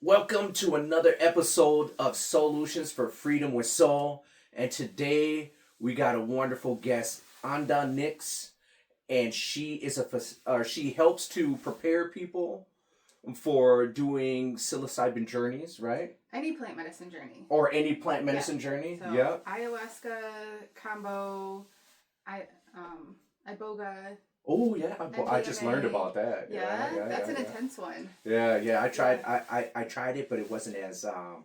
Welcome to another episode of Solutions for Freedom with Soul. And today we got a wonderful guest, Anda Nix, and she helps to prepare people for doing psilocybin journeys, right? Any plant medicine journey. Or any plant medicine journey. So, yeah. Ayahuasca, combo, iboga. Oh yeah, I just learned about that. Yeah, that's an intense one. Yeah. I tried. I tried it, but it wasn't as I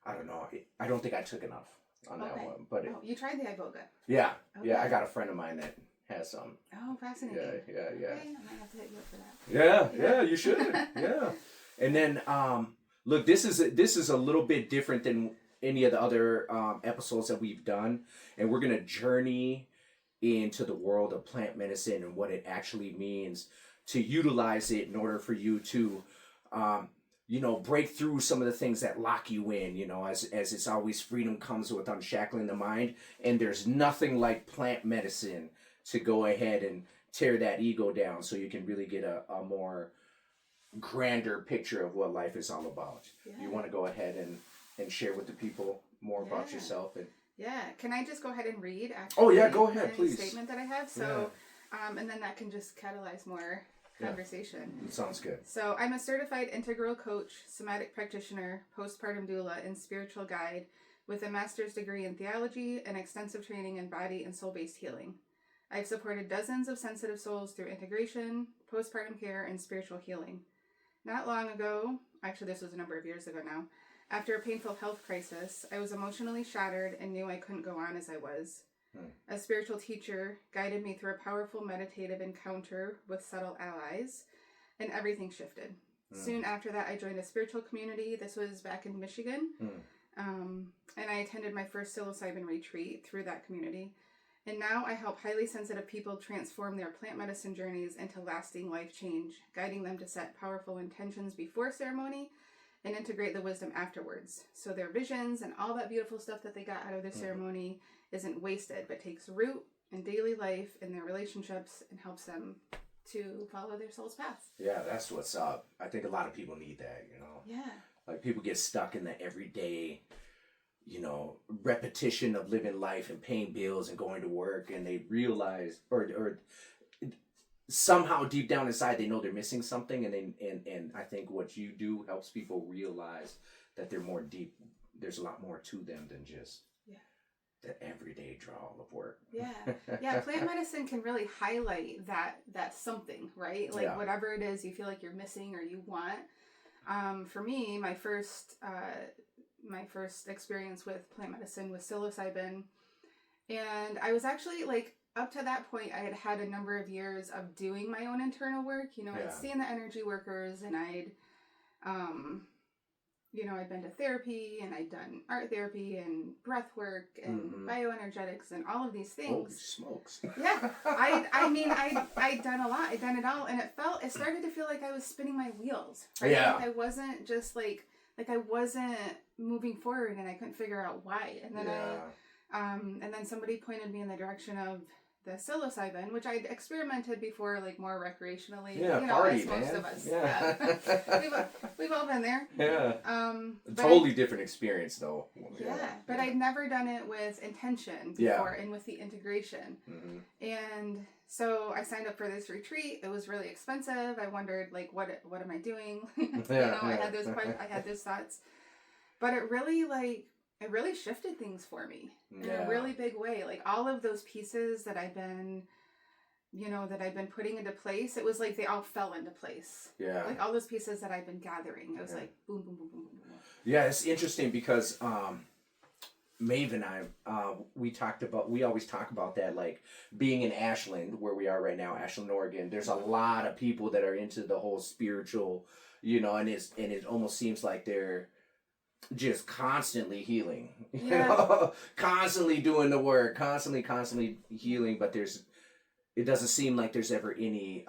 don't know. I don't think I took enough on that one. But you tried the iboga. Yeah, yeah. I got a friend of mine that has some. Oh, fascinating. Yeah. Okay, I might have to hit you up for that. Yeah, you should. Yeah. And then look, this is a little bit different than any of the other episodes that we've done, and we're gonna journey into the world of plant medicine and what it actually means to utilize it in order for you to break through some of the things that lock you in, as it's always freedom comes with unshackling the mind, and there's nothing like plant medicine to go ahead and tear that ego down so you can really get a more grander picture of what life is all about. You want to go ahead and share with the people more about yourself and can I just go ahead and read go ahead, please. Statement that I have, so and then that can just catalyze more conversation. It sounds good. So I'm a certified integral coach, somatic practitioner, postpartum doula, and spiritual guide with a master's degree in theology and extensive training in body and soul-based healing. I've supported dozens of sensitive souls through integration, postpartum care, and spiritual healing. Not long ago, actually this was a number of years ago now, after a painful health crisis, I was emotionally shattered and knew I couldn't go on as I was. A spiritual teacher guided me through a powerful meditative encounter with subtle allies, and everything shifted. Soon after that, I joined a spiritual community. This was back in Michigan, and I attended my first psilocybin retreat through that community. And now I help highly sensitive people transform their plant medicine journeys into lasting life change, guiding them to set powerful intentions before ceremony and integrate the wisdom afterwards. So their visions and all that beautiful stuff that they got out of their ceremony isn't wasted, but takes root in daily life, in their relationships, and helps them to follow their soul's path. Yeah, that's what's up. I think a lot of people need that, Yeah. Like people get stuck in the everyday, repetition of living life and paying bills and going to work, and they realize or somehow deep down inside they know they're missing something, and I think what you do helps people realize that they're more deep. There's a lot more to them than just the everyday drawl of work. Yeah. Plant medicine can really highlight that something, right? Like whatever it is you feel like you're missing or you want. For me, my first experience with plant medicine was psilocybin, and I was actually like, up to that point, I had had a number of years of doing my own internal work. I'd seen the energy workers, and I'd been to therapy, and I'd done art therapy and breath work and bioenergetics and all of these things. Holy smokes. Yeah. I'd done a lot. I'd done it all, and it started to feel like I was spinning my wheels. Right? Yeah. Like I wasn't just like I wasn't moving forward, and I couldn't figure out why. And then and then somebody pointed me in the direction of the psilocybin, which I'd experimented before, like more recreationally. Party, as most of us. Yeah. We've all been there. Yeah. Totally different experience, though. But I'd never done it with intention before, and with the integration. And so I signed up for this retreat. It was really expensive. I wondered, like, what am I doing? I had those questions. I had those thoughts. But it really shifted things for me in a really big way. Like all of those pieces that I've been putting into place, it was like they all fell into place. Yeah. Like all those pieces that I've been gathering, it was like boom, boom, boom, boom, boom, boom. Yeah, it's interesting because Maeve and I, we always talk about that, like being in Ashland, where we are right now, Ashland, Oregon. There's a lot of people that are into the whole spiritual, and it almost seems like they're just constantly healing, constantly doing the work, constantly healing, but it doesn't seem like there's ever any,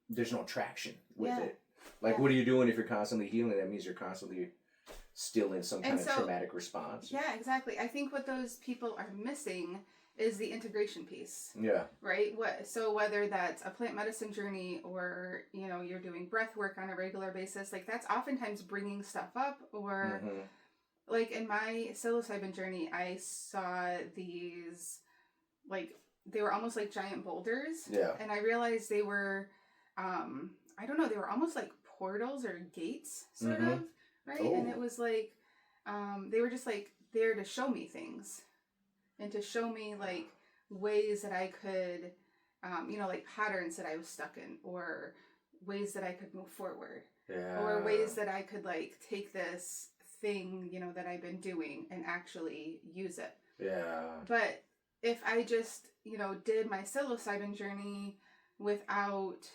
there's no traction with it. Like, what are you doing if you're constantly healing? That means you're constantly still in some kind of traumatic response. Yeah, exactly. I think what those people are missing is the integration piece. Yeah. Right? So whether that's a plant medicine journey or, you know, you're doing breath work on a regular basis, like that's oftentimes bringing stuff up. Or like in my psilocybin journey, I saw these, like, they were almost like giant boulders. Yeah. And I realized they were, I don't know, they were almost like portals or gates, sort of. Right? Oh. And it was like, they were just like there to show me things. And to show me like ways that I could, you know, like patterns that I was stuck in, or ways that I could move forward, or ways that I could like take this thing, you know, that I've been doing and actually use it. Yeah. But if I just, you know, did my psilocybin journey without,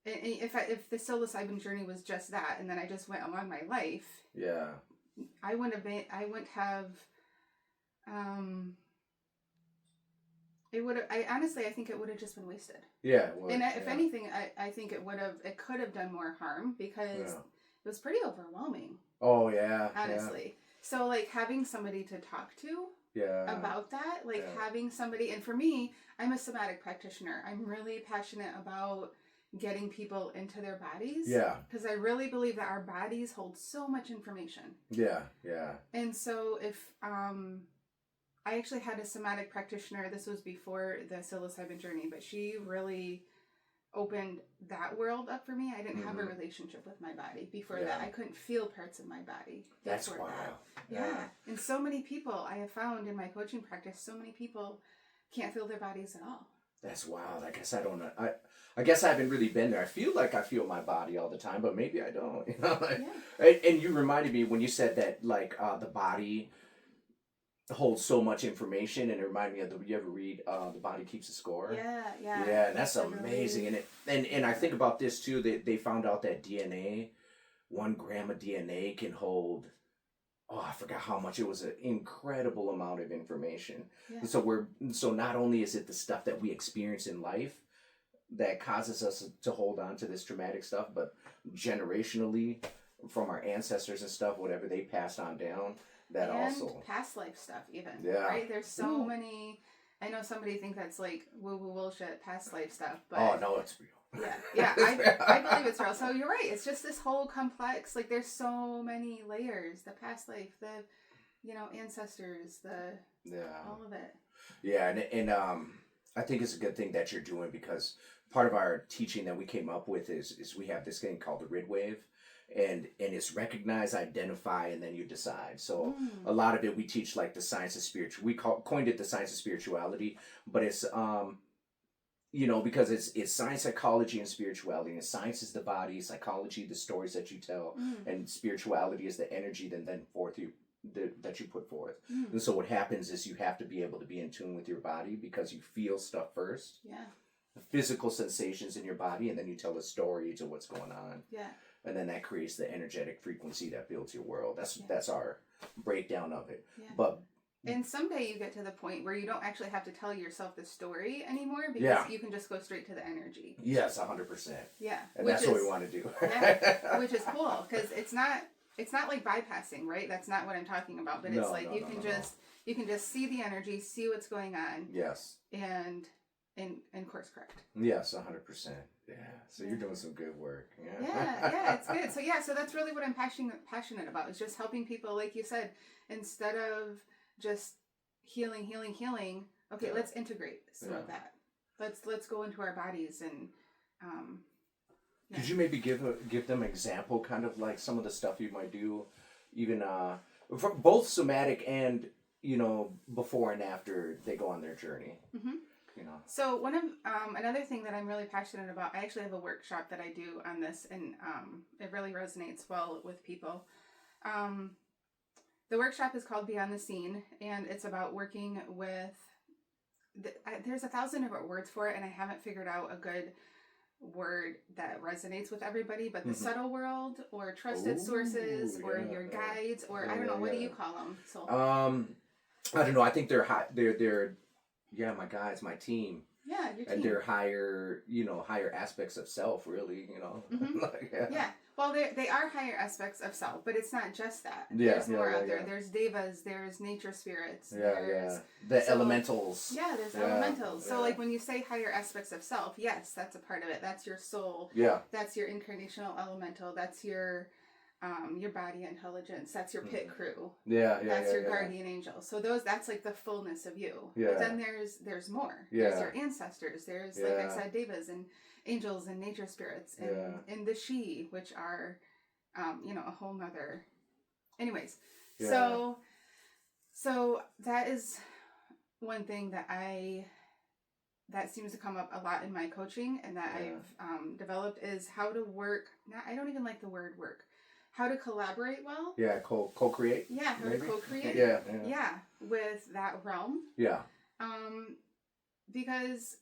if the psilocybin journey was just that, and then I just went along my life, I wouldn't have. It would have. I think it would have just been wasted. Yeah. And if anything, I think it could have done more harm, because it was pretty overwhelming. Oh yeah. Honestly. Yeah. So like having somebody to talk to. Yeah. About that, like having somebody, and for me, I'm a somatic practitioner. I'm really passionate about getting people into their bodies. Yeah. Because I really believe that our bodies hold so much information. Yeah. Yeah. And so if I actually had a somatic practitioner. This was before the psilocybin journey, but she really opened that world up for me. I didn't have a relationship with my body before that. I couldn't feel parts of my body. That's wild. Yeah. And so many people I have found in my coaching practice, so many people can't feel their bodies at all. That's wild. I guess I don't know. I guess I haven't really been there. I feel like I feel my body all the time, but maybe I don't. You know? And you reminded me when you said that, like, the body holds so much information, and it reminded me of you ever read The Body Keeps a Score? Yeah, and that's amazing. And I think about this too. They found out that DNA, 1 gram of DNA can hold, I forgot how much. It was an incredible amount of information. Yeah. So not only is it the stuff that we experience in life that causes us to hold on to this traumatic stuff, but generationally from our ancestors and stuff, whatever they passed on down. That and also past life stuff, even. Yeah. Right? There's so many. I know somebody think that's like woo-woo bullshit, past life stuff, but no, it's real. Yeah. I believe it's real. So you're right. It's just this whole complex. Like there's so many layers. The past life, the, you know, ancestors, all of it. Yeah, and I think it's a good thing that you're doing, because part of our teaching that we came up with is we have this thing called the Rid Wave. And it's recognize, identify, and then you decide. So a lot of it we teach like the science of spiritual. We coined it the science of spirituality, but it's you know, because it's science, psychology, and spirituality. And science is the body, psychology the stories that you tell, and spirituality is the energy that you put forth. And so what happens is you have to be able to be in tune with your body, because you feel stuff first. Yeah. The physical sensations in your body, and then you tell a story to what's going on. Yeah. And then that creates the energetic frequency that builds your world. That's our breakdown of it. Yeah. And someday you get to the point where you don't actually have to tell yourself the story anymore, because you can just go straight to the energy. Yes, 100%. Yeah. And that's what we want to do. Yeah. Which is cool, because it's not like bypassing, right? That's not what I'm talking about. But it's like you can just see the energy, see what's going on. Yes. And course correct. Yes, 100%. Yeah. So you're doing some good work. Yeah, it's good. So that's really what I'm passionate about, is just helping people, like you said, instead of just healing. Okay, let's integrate some of that. Let's go into our bodies and Could you maybe give them an example, kind of like some of the stuff you might do, even for both somatic and, you know, before and after they go on their journey. Mm-hmm. You know. So one of another thing that I'm really passionate about, I actually have a workshop that I do on this, and it really resonates well with people. The workshop is called Beyond the Scene, and it's about working with. There's 1,000 different words for it, and I haven't figured out a good word that resonates with everybody. But the subtle world, or trusted sources, or your guides, or I don't know, what do you call them? So I don't know. I think they're high. They're yeah, my guys, my team. Yeah, your team. And they're higher aspects of self, really, you know. Mm-hmm. Like, yeah. Well, Well, they are higher aspects of self, but it's not just that. Yeah, There's more out there. yeah. There's devas, there's nature spirits, Yeah, there's the elementals. Yeah, there's elementals. So like when you say higher aspects of self, yes, that's a part of it. That's your soul. Yeah. That's your incarnational elemental. That's your body intelligence. That's your pit crew. That's your guardian angel. So that's like the fullness of you. Yeah. But then there's more. Yeah. There's your ancestors. There's like I said, devas and angels and nature spirits and the she, which are a whole nother. Anyways, so that is one thing that seems to come up a lot in my coaching and that I've developed is how to work. I don't even like the word work. How to collaborate well. Yeah, co-create. Yeah, how to co-create. Yeah, with that realm. Yeah. Because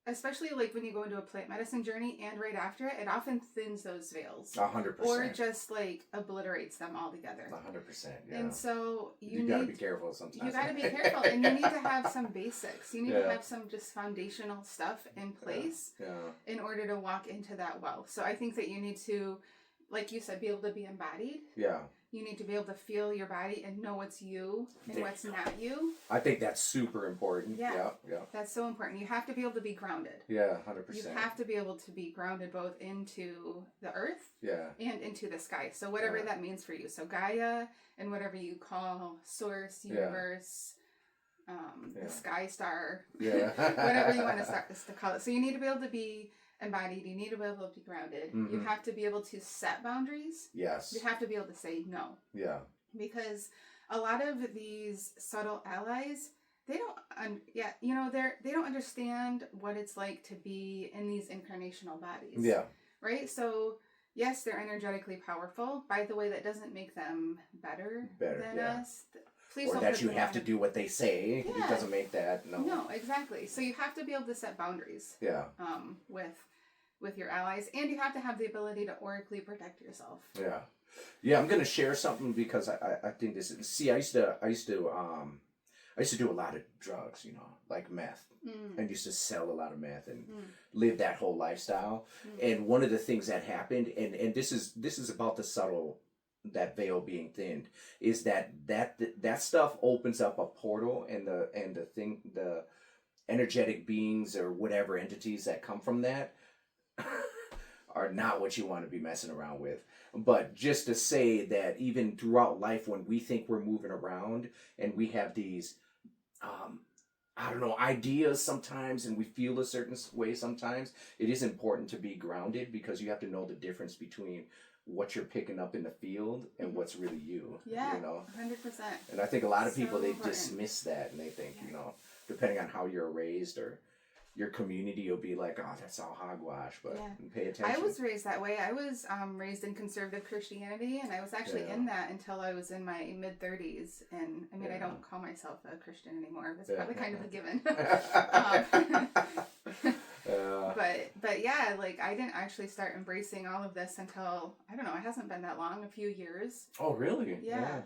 especially like when you go into a plant medicine journey and right after it often thins those veils. 100%. Or just like obliterates them altogether. 100%. Yeah. And so you gotta be careful sometimes. You gotta be careful, and you need to have some basics. You need to have some just foundational stuff in place in order to walk into that well. So I think that you need to, like you said, be able to be embodied. Yeah. You need to be able to feel your body and know what's you and what's not you. I think that's super important. Yeah. That's so important. You have to be able to be grounded. Yeah, 100%. You have to be able to be grounded both into the earth and into the sky. So whatever that means for you. So Gaia and whatever you call source, universe, the sky star, whatever you want to call it. So you need to be able to be embodied. You need to be able to be grounded. Mm-hmm. You have to be able to set boundaries. Yes. You have to be able to say no. Yeah. Because a lot of these subtle allies, they don't they don't understand what it's like to be in these incarnational bodies. Yeah. Right? So yes, they're energetically powerful. By the way, that doesn't make them better than us. Please or don't that you have to do what they say. Yeah. It doesn't make that. No, exactly. So you have to be able to set boundaries. Yeah. With your allies, and you have to have the ability to oracally protect yourself. Yeah. Yeah, I'm gonna share something because I think this is, see, I used to do a lot of drugs, like meth. And used to sell a lot of meth and live that whole lifestyle. And one of the things that happened, and this is about the subtle, that veil being thinned, is that stuff opens up a portal, and the energetic beings or whatever entities that come from that are not what you want to be messing around with. But just to say that even throughout life, when we think we're moving around and we have these ideas sometimes, and we feel a certain way sometimes, it is important to be grounded, because you have to know the difference between what you're picking up in the field and what's really you. Yeah, 100%. And I think a lot of people, they dismiss that, and they think, depending on how you're raised or your community, you'll be like, oh, that's all hogwash, but pay attention. I was raised that way. I was raised in conservative Christianity, and I was actually in that until I was in my mid-30s. And I mean, I don't call myself a Christian anymore. That's probably kind of a given. But yeah, like I didn't actually start embracing all of this until, I don't know, it hasn't been that long, a few years. Oh, really? Yeah.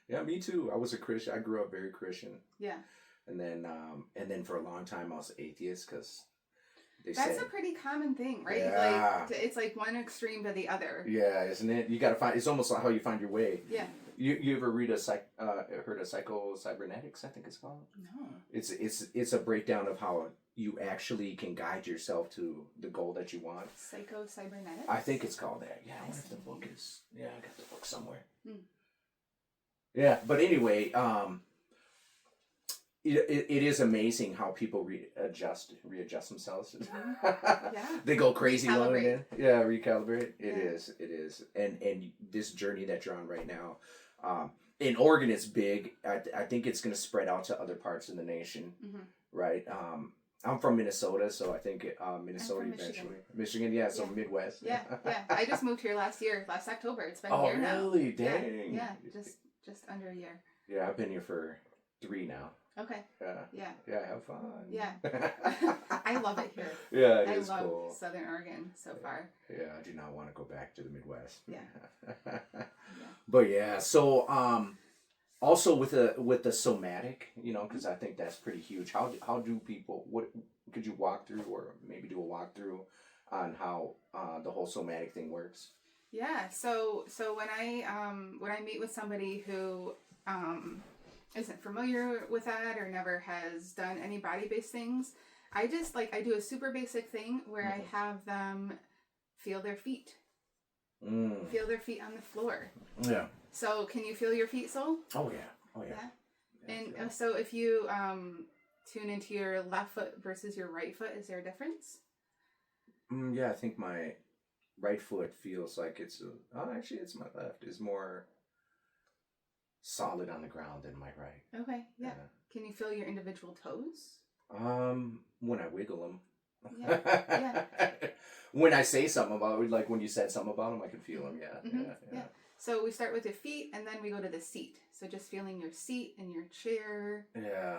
Yeah, me too. I was a Christian. I grew up very Christian. Yeah. And then for a long time I was atheist, because that's a pretty common thing, right? Yeah. Like it's like one extreme to the other. Yeah, isn't it? You gotta find. It's almost like how you find your way. Yeah. You ever heard of Psycho-Cybernetics? I think it's called. No. It's a breakdown of how you actually can guide yourself to the goal that you want. Psycho-Cybernetics? I think it's called that. Yeah, I wonder if the book is. Yeah, I got the book somewhere. Yeah, but anyway, It is amazing how people readjust themselves. They go crazy. Recalibrate. It is. And this journey that you're on right now, in Oregon, it's big. I think it's going to spread out to other parts of the nation, right? I'm from Minnesota, so I think Minnesota eventually. Michigan, yeah, so Midwest. Yeah. I just moved here last October. It's been a year now. Oh, really? Dang. Yeah, just under a year. Yeah, I've been here for 3 now. Okay. Yeah, have fun. Yeah. I love it here. Yeah, I love cool. Southern Oregon so far. Yeah, I do not want to go back to the Midwest. Yeah. But yeah, so also with the somatic, because I think that's pretty huge. How do people, what could you walk through, or maybe do a walkthrough on how the whole somatic thing works? Yeah. So when I meet with somebody who isn't familiar with that or never has done any body based things, I just I do a super basic thing where I have them feel their feet. Feel their feet on the floor. Yeah. So can you feel your feet, Soul? Oh yeah. Oh yeah. And so if you tune into your left foot versus your right foot, is there a difference? Yeah, I think my right foot feels like actually it's my left is more solid on the ground than my right. Okay, yeah. Can you feel your individual toes? When I wiggle them. Yeah. When I say something about it, like when you said something about them, I can feel them. Yeah. So we start with your feet, and then we go to the seat. So just feeling your seat and your chair. Yeah.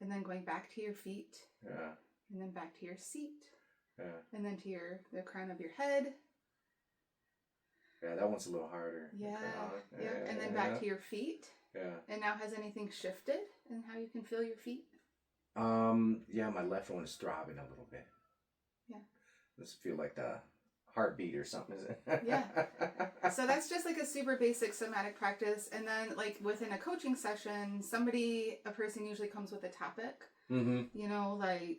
And then going back to your feet. Yeah. And then back to your seat. Yeah. And then to the crown of your head. Yeah, that one's a little harder. Yeah. And then back to your feet. Yeah. And now has anything shifted in how you can feel your feet? Yeah, my left one is throbbing a little bit. Yeah. Does it feel like the heartbeat or something, is it? Yeah. So that's just like a super basic somatic practice. And then like within a coaching session, a person usually comes with a topic. Mm-hmm. You know, like,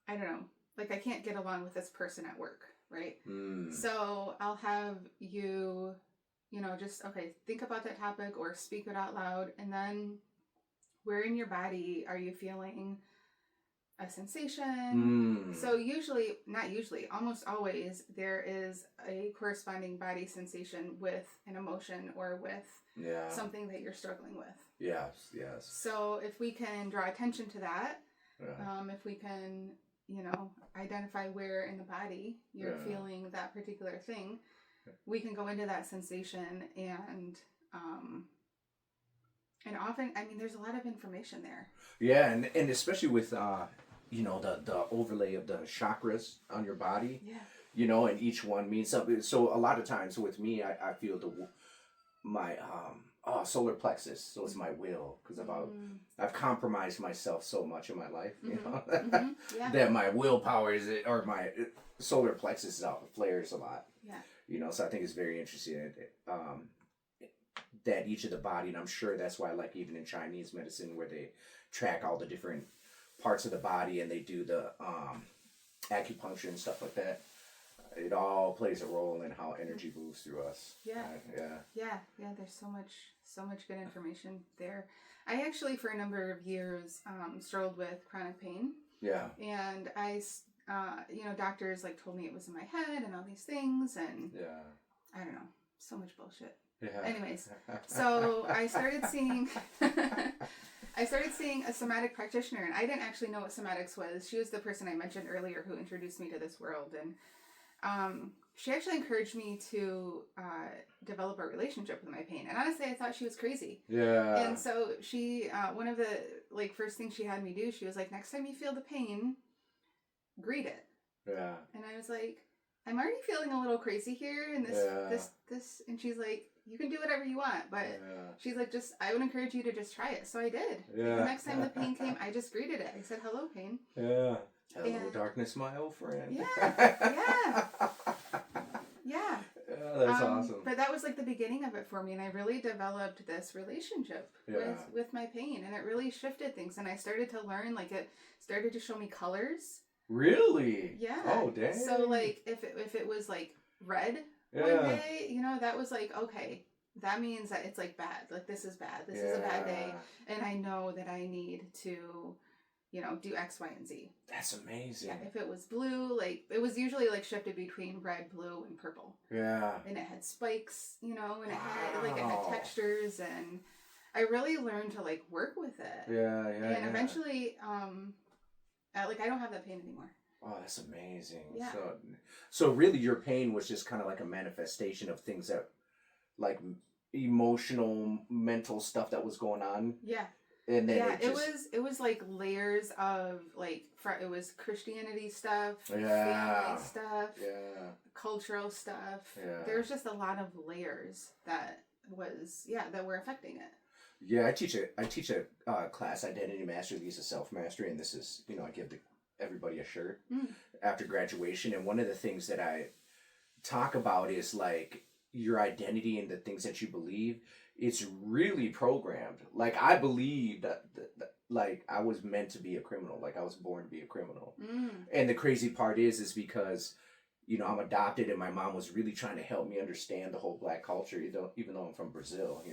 I don't know, like I can't get along with this person at work, right? So I'll have you, just, think about that topic or speak it out loud. And then where in your body are you feeling a sensation? So almost always there is a corresponding body sensation with an emotion or with something that you're struggling with. Yes. So if we can draw attention to that, if we can, identify where in the body you're feeling that particular thing, we can go into that sensation and often, there's a lot of information there. Yeah, and especially with the overlay of the chakras on your body. Yeah. And each one means something. So a lot of times with me, I feel my solar plexus. So it's my will, because I've compromised myself so much in my life, Yeah. that my willpower or my solar plexus flares a lot. Yeah. So I think it's very interesting that each of the body, and I'm sure that's why, like even in Chinese medicine, where they track all the different parts of the body and they do the acupuncture and stuff like that, it all plays a role in how energy moves through us. Yeah. There's so much good information there. I actually, for a number of years, struggled with chronic pain. Yeah. And I, doctors told me it was in my head and all these things, and I don't know, so much bullshit. Yeah. Anyways, so I started seeing a somatic practitioner, and I didn't actually know what somatics was. She was the person I mentioned earlier who introduced me to this world, and she actually encouraged me to develop a relationship with my pain. And honestly, I thought she was crazy. Yeah. And so she, one of the first things she had me do, she was like, next time you feel the pain, greet it. Yeah. And I was like, I'm already feeling a little crazy here, and this, and she's like, you can do whatever you want, but she's like, I would encourage you to just try it. So I did. Yeah. The next time the pain came, I just greeted it. I said, hello, pain. Yeah. Hello, darkness, my old friend. Yeah. Yeah, that's awesome. But that was the beginning of it for me, and I really developed this relationship with my pain, and it really shifted things, and I started to learn, it started to show me colors. Really? Yeah. Oh, dang. So, if it was, red one day, that was okay, that means that it's, bad. This is bad. This is a bad day. And I know that I need to, do X, Y, and Z. That's amazing. Yeah. If it was blue, it was usually, shifted between red, blue, and purple. Yeah. And it had spikes, and it had textures, and I really learned to, work with it. Yeah. And eventually, I don't have that pain anymore. Oh, that's amazing. Yeah. So really your pain was just kind of like a manifestation of things that, emotional, mental stuff that was going on. Yeah. And then it was layers of it was Christianity stuff, family stuff, cultural stuff. Yeah. There's just a lot of layers that were affecting it. Yeah, I teach a class, Identity Mastery, These is Self-Mastery, and this is, I give everybody a shirt after graduation, and one of the things that I talk about is like your identity and the things that you believe. It's really programmed. Like I believe that like I was meant to be a criminal. Like I was born to be a criminal. And the crazy part is because I'm adopted, and my mom was really trying to help me understand the whole Black culture, even though I'm from Brazil,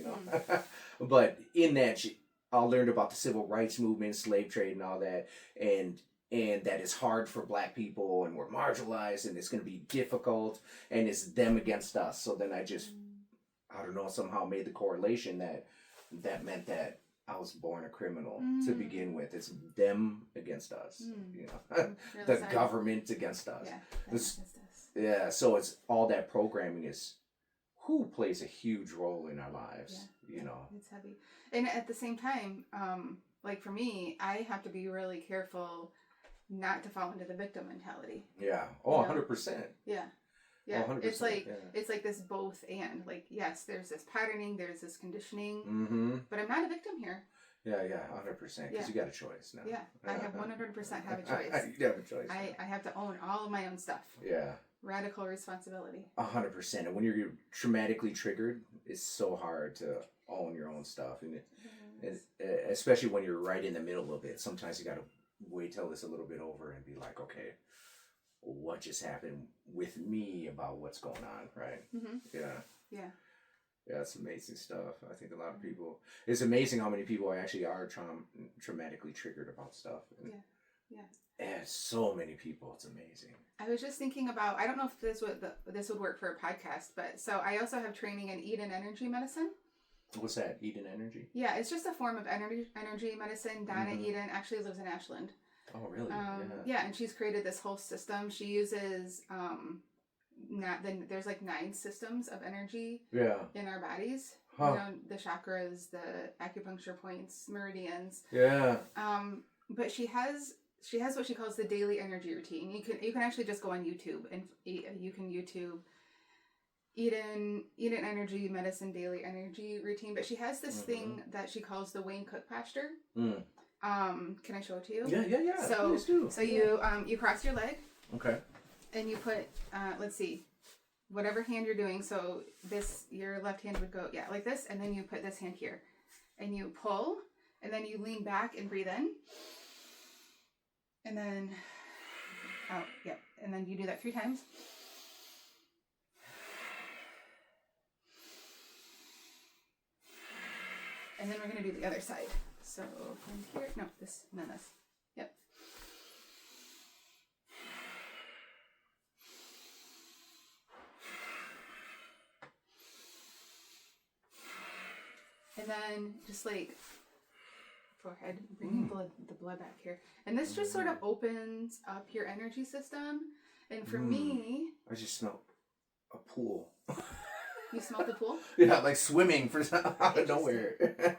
But in that, I learned about the civil rights movement, slave trade, and all that, and that it's hard for Black people, and we're marginalized, and it's going to be difficult, and it's them against us. So then I don't know, somehow made the correlation that meant that I was born a criminal to begin with. It's them against us, the government against us. Yeah, against us. Yeah, so it's all that programming is who plays a huge role in our lives, It's heavy. And at the same time, like for me, I have to be really careful not to fall into the victim mentality. Yeah. Oh, 100%. Yeah. Yeah. 100%, It's like this both and. Like, yes, there's this patterning, there's this conditioning, but I'm not a victim here. Yeah, 100%. Because you got a choice now. Yeah, I have 100% have a choice. You have a choice. I have to own all of my own stuff. Yeah. Radical responsibility. 100%. And when you're traumatically triggered, it's so hard to own your own stuff, and especially when you're right in the middle of it. Sometimes you got to wait till it's a little bit over and be like, okay, what just happened with me about what's going on, right? Yeah, it's amazing stuff. I think a lot of people, it's amazing how many people actually are traumatically triggered about stuff. And so many people, it's amazing. I was just thinking about, I don't know if this would work for a podcast, but so I also have training in Eden energy medicine. What's that? Eden energy? Yeah, it's just a form of energy medicine. Donna Eden actually lives in Ashland. Oh, really? Yeah, and she's created this whole system. She uses there's like 9 systems of energy in our bodies. Huh. The chakras, the acupuncture points, meridians. Yeah. But she has what she calls the daily energy routine. You can actually just go on YouTube and you can YouTube Eden energy medicine daily energy routine. But she has this thing that she calls the Wayne Cook posture. Can I show it to you? Yeah. So please do. So you cross your leg. Okay. And you put let's see, whatever hand you're doing. So your left hand would go like this, and then you put this hand here, and you pull, and then you lean back and breathe in. And then out, and then you do that 3 times. And then we're going to do the other side. So from here, no, this, and then this. Yep. And then just like forehead, bringing the blood back here. And this just sort of opens up your energy system. And for me... I just smell a pool. You smelled the pool? Yeah, like swimming out of nowhere.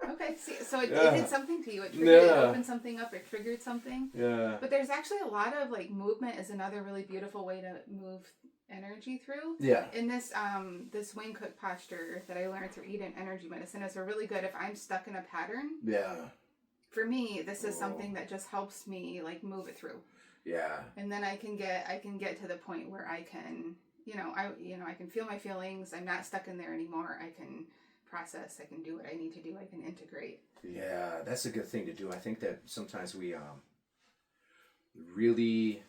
Okay, see, so it did something to you. It opened something up. It triggered something. Yeah. But there's actually a lot of like movement is another really beautiful way to move energy through. Yeah. In this Wayne Cook posture that I learned through Eden energy medicine is a really good if I'm stuck in a pattern. Yeah. For me, this is something that just helps me like move it through. Yeah. And then I can get to the point where I can, I can feel my feelings. I'm not stuck in there anymore. I can process. I can do what I need to do. I can integrate. Yeah, that's a good thing to do. I think that sometimes we really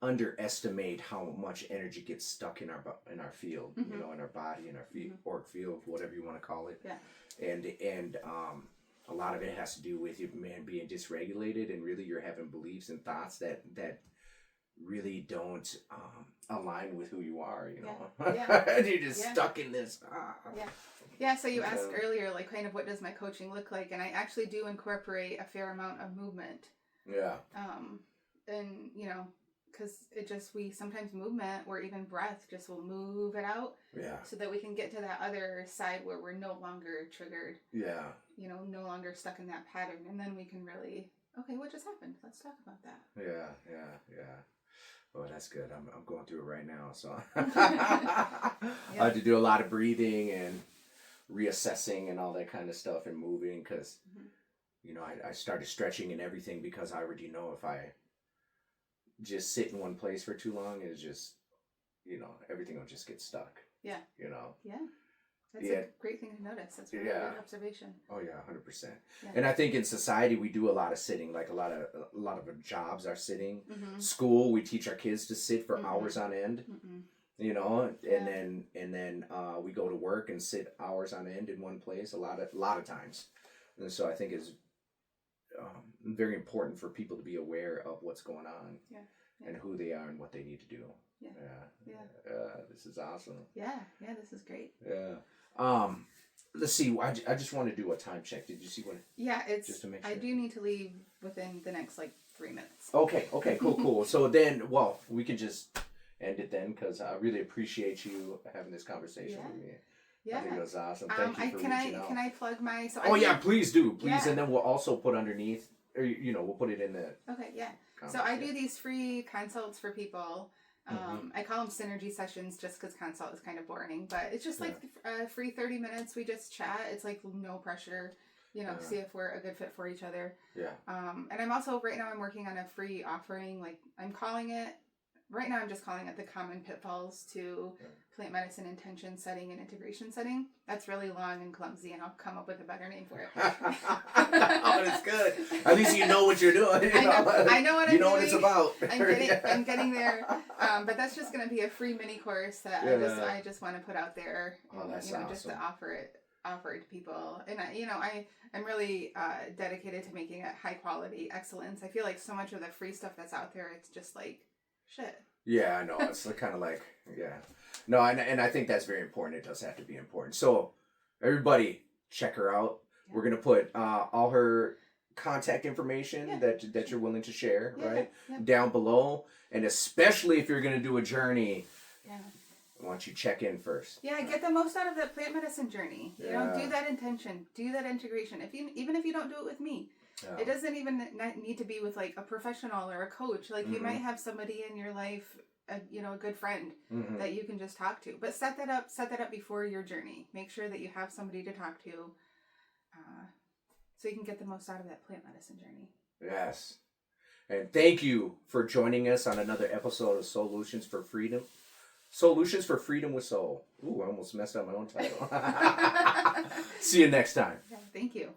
underestimate how much energy gets stuck in our field, in our body, in our auric field, whatever you want to call it. Yeah. And a lot of it has to do with your man being dysregulated, and really you're having beliefs and thoughts that really don't align with who you are, and you're just stuck in this. Yeah, so you asked earlier, like, kind of what does my coaching look like? And I actually do incorporate a fair amount of movement. Yeah. And, because we sometimes movement or even breath just will move it out. Yeah. So that we can get to that other side where we're no longer triggered. Yeah. No longer stuck in that pattern. And then we can really, okay, what just happened? Let's talk about that. Yeah. Oh, that's good. I'm going through it right now. So Yeah. I had to do a lot of breathing and reassessing and all that kind of stuff and moving because, I started stretching and everything because I already know if I just sit in one place for too long, it's just, everything will just get stuck. Yeah. You know. Yeah. That's a great thing to notice. That's a really good observation. Oh yeah, 100%. Yeah. And I think in society we do a lot of sitting. Like a lot of our jobs are sitting. Mm-hmm. School, we teach our kids to sit for Mm-hmm. hours on end. Mm-hmm. You know, and then we go to work and sit hours on end in one place a lot of times. And so I think it's very important for people to be aware of what's going on. Yeah. And who they are and what they need to do. Yeah. This is awesome. Yeah, this is great. Yeah. Let's see. I just want to do a time check. Did you see what? Yeah, it's just to make sure. I do need to leave within the next 3 minutes. Okay. Cool. So then, we can just end it then, because I really appreciate you having this conversation with me. Yeah. I think it was awesome. Thank you for reaching out. Can I plug my? Please do. Yeah. And then we'll also put underneath, or we'll put it in the. Okay. Yeah. So I do these free consults for people. I call them synergy sessions just because consult is kind of boring, but it's just free 30 minutes. We just chat. It's no pressure, see if we're a good fit for each other. Yeah. And I'm also, right now I'm working on a free offering. I'm calling it, right now I'm just calling it the common pitfalls to plant medicine intention setting and integration setting. That's really long and clumsy, and I'll come up with a better name for it. Oh, it's good. At least you know what you're doing. I know what I'm doing. You know what it's about. I'm getting there. But that's just going to be a free mini course that I just want to put out there. Oh, that's awesome. Just to offer it to people. And I'm really dedicated to making it high quality excellence. I feel like so much of the free stuff that's out there, it's just shit. Yeah, I know. It's kind of no, and I think that's very important. It does have to be important. So, everybody, check her out. Yeah. We're gonna put all her contact information that you're willing to share, right, down below. And especially if you're gonna do a journey, I want you to check in first. Yeah, get the most out of that plant medicine journey. Do that intention, do that integration. Even if you don't do it with me. It doesn't even need to be with a professional or a coach. You might have somebody in your life, a good friend that you can just talk to. But set that up before your journey. Make sure that you have somebody to talk to, so you can get the most out of that plant medicine journey. Yes. And thank you for joining us on another episode of Solutions for Freedom. Solutions for Freedom with Soul. Ooh, I almost messed up my own title. See you next time. Yeah, thank you.